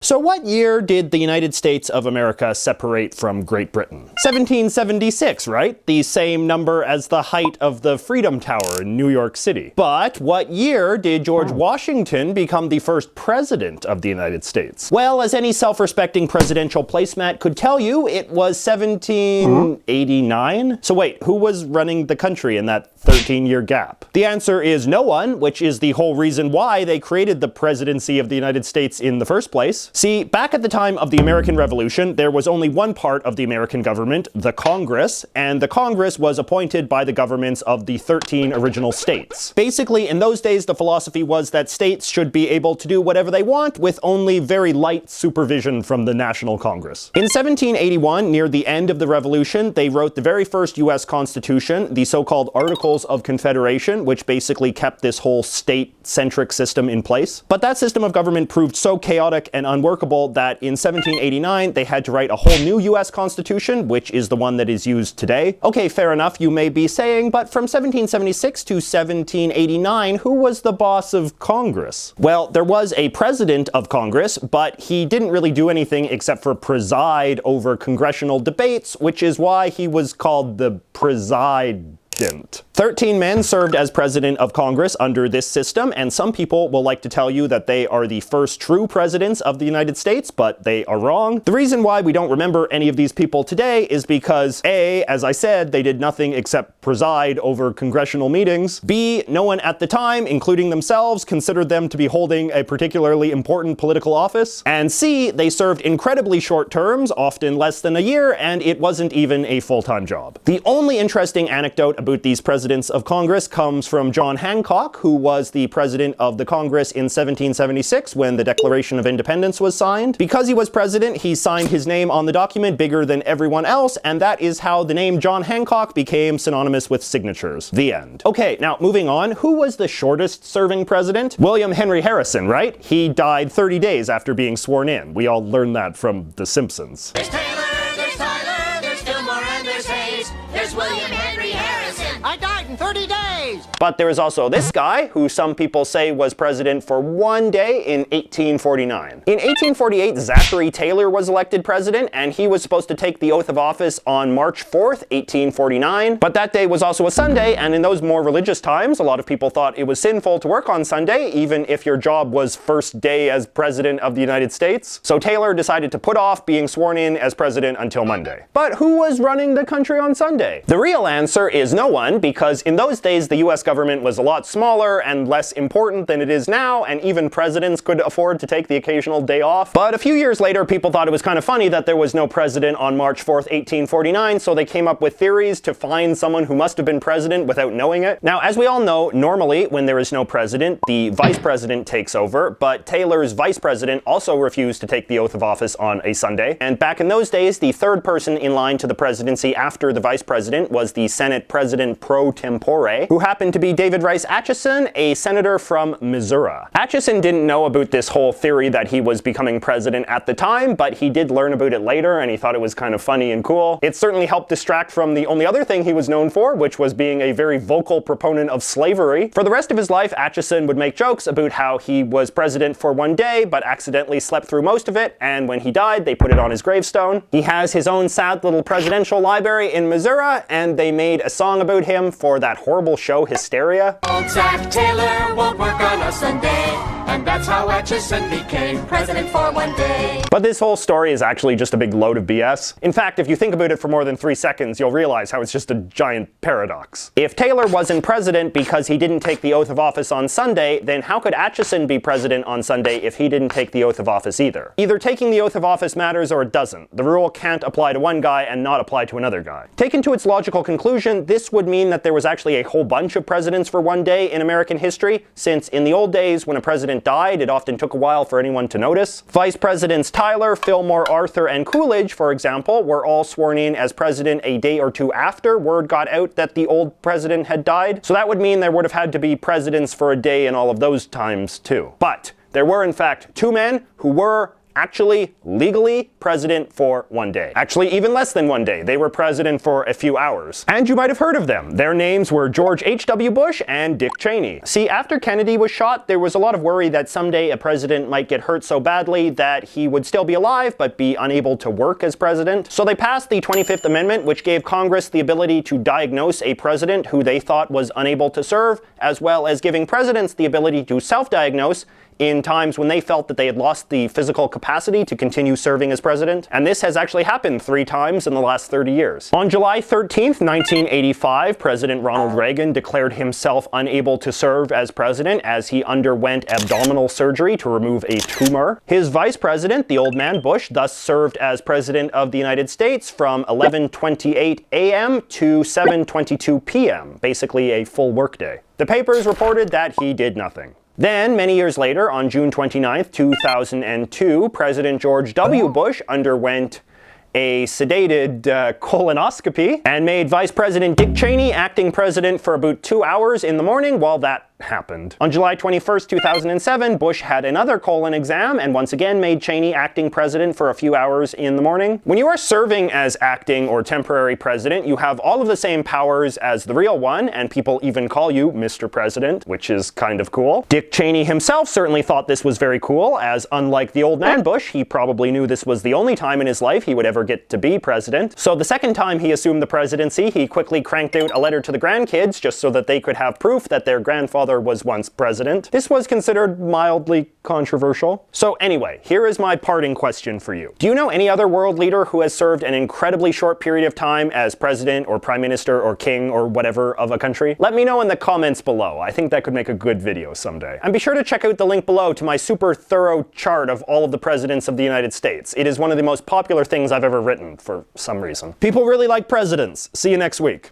So what year did the United States of America separate from Great Britain? 1776, right? The same number as the height of the Freedom Tower in New York City. But what year did George Washington become the first president of the United States? Well, as any self-respecting presidential placemat could tell you, it was 1789. So wait, who was running the country in that 13-year gap? The answer is no one, which is the whole reason why they created the presidency of the United States in the first place. See, back at the time of the American Revolution, there was only one part of the American government, the Congress, and the Congress was appointed by the governments of the 13 original states. Basically, in those days, the philosophy was that states should be able to do whatever they want with only very light supervision from the National Congress. In 1781, near the end of the Revolution, they wrote the very first US Constitution, the so-called Articles of Confederation, which basically kept this whole state-centric system in place. But that system of government proved so chaotic and unworkable that in 1789 they had to write a whole new US Constitution, which is the one that is used today. Okay, fair enough, you may be saying, but from 1776 to 1789, who was the boss of Congress? Well, there was a president of Congress, but he didn't really do anything except for preside over congressional debates, which is why he was called the president. 13 men served as president of Congress under this system, and some people will like to tell you that they are the first true presidents of the United States, but they are wrong. The reason why we don't remember any of these people today is because A, as I said, they did nothing except preside over congressional meetings. B, no one at the time, including themselves, considered them to be holding a particularly important political office. And C, they served incredibly short terms, often less than a year, and it wasn't even a full-time job. The only interesting anecdote about these presidents of Congress comes from John Hancock, who was the president of the Congress in 1776 when the Declaration of Independence was signed. Because he was president, he signed his name on the document bigger than everyone else, and that is how the name John Hancock became synonymous with signatures. The end. Okay, now moving on, who was the shortest serving president? William Henry Harrison, right? He died 30 days after being sworn in. We all learned that from The Simpsons. There's Taylor, there's Tyler, there's Fillmore, and there's Hayes. There's William Henry Harrison. I died in 30 days. But there is also this guy, who some people say was president for one day in 1849. In 1848, Zachary Taylor was elected president, and he was supposed to take the oath of office on March 4th, 1849. But that day was also a Sunday, and in those more religious times, a lot of people thought it was sinful to work on Sunday, even if your job was first day as president of the United States. So Taylor decided to put off being sworn in as president until Monday. But who was running the country on Sunday? The real answer is no one, because in those days, the US government was a lot smaller and less important than it is now, and even presidents could afford to take the occasional day off. But a few years later, people thought it was kind of funny that there was no president on March 4th, 1849, so they came up with theories to find someone who must have been president without knowing it. Now, as we all know, normally when there is no president, the vice president takes over, but Taylor's vice president also refused to take the oath of office on a Sunday. And back in those days, the third person in line to the presidency after the vice president was the Senate president pro tempore, who happened to be David Rice Atchison, a senator from Missouri. Atchison didn't know about this whole theory that he was becoming president at the time, but he did learn about it later, and he thought it was kind of funny and cool. It certainly helped distract from the only other thing he was known for, which was being a very vocal proponent of slavery. For the rest of his life, Atchison would make jokes about how he was president for one day, but accidentally slept through most of it, and when he died, they put it on his gravestone. He has his own sad little presidential library in Missouri, and they made a song about him for that horrible show Hysteria. Old Zach Taylor won't work on a Sunday, and that's how Atchison became president for one day. But this whole story is actually just a big load of BS. In fact, if you think about it for more than 3 seconds, you'll realize how it's just a giant paradox. If Taylor wasn't president because he didn't take the oath of office on Sunday, then how could Atchison be president on Sunday if he didn't take the oath of office either? Either taking the oath of office matters or it doesn't. The rule can't apply to one guy and not apply to another guy. Taken to its logical conclusion, this would mean that there was actually a whole bunch of presidents for one day in American history, since in the old days when a president died, it often took a while for anyone to notice. Vice Presidents Tyler, Fillmore, Arthur, and Coolidge, for example, were all sworn in as president a day or two after word got out that the old president had died. So that would mean there would have had to be presidents for a day in all of those times too. But there were in fact 2 men who were actually legally president for 1 day. Actually, even less than 1 day. They were president for a few hours. And you might have heard of them. Their names were George H.W. Bush and Dick Cheney. See, after Kennedy was shot, there was a lot of worry that someday a president might get hurt so badly that he would still be alive but be unable to work as president. So they passed the 25th Amendment, which gave Congress the ability to diagnose a president who they thought was unable to serve, as well as giving presidents the ability to self-diagnose in times when they felt that they had lost the physical capacity to continue serving as president. And this has actually happened 3 times in the last 30 years. On July 13th, 1985, President Ronald Reagan declared himself unable to serve as president as he underwent abdominal surgery to remove a tumor. His vice president, the old man Bush, thus served as president of the United States from 11:28 a.m. to 7:22 p.m., basically a full workday. The papers reported that he did nothing. Then, many years later, on June 29, 2002, President George W. Bush underwent a sedated colonoscopy and made Vice President Dick Cheney acting president for about 2 hours in the morning while that happened. On July 21st, 2007, Bush had another colon exam and once again made Cheney acting president for a few hours in the morning. When you are serving as acting or temporary president, you have all of the same powers as the real one, and people even call you Mr. President, which is kind of cool. Dick Cheney himself certainly thought this was very cool, as unlike the old man Bush, he probably knew this was the only time in his life he would ever get to be president. So the second time he assumed the presidency, he quickly cranked out a letter to the grandkids just so that they could have proof that their grandfather was once president. This was considered mildly controversial. So anyway, here is my parting question for you. Do you know any other world leader who has served an incredibly short period of time as president or prime minister or king or whatever of a country? Let me know in the comments below. I think that could make a good video someday. And be sure to check out the link below to my super thorough chart of all of the presidents of the United States. It is one of the most popular things I've ever written for some reason. People really like presidents. See you next week.